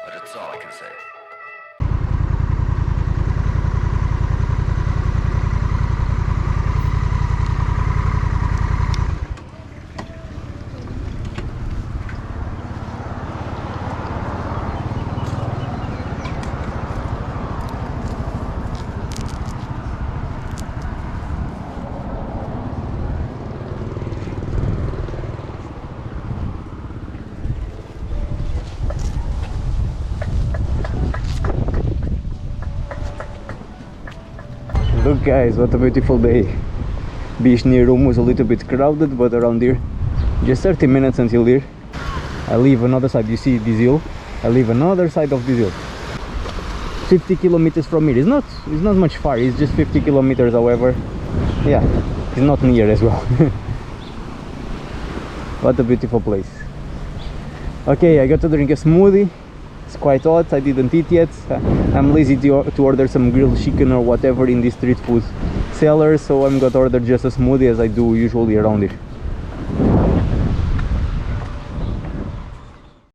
but it's all I can say. Look guys, what a beautiful day. Beach near Rome was a little bit crowded, but around here, just 30 minutes until here. I leave another side, you see this hill? I leave another side of this hill. 50 kilometers from here. It's not much far, it's just 50 kilometers, however. Yeah, it's not near as well. What a beautiful place. Okay, I got to drink a smoothie. It's quite hot, I didn't eat yet. I'm lazy to order some grilled chicken or whatever in this street food seller, so I'm gonna order just a smoothie as I do usually around here.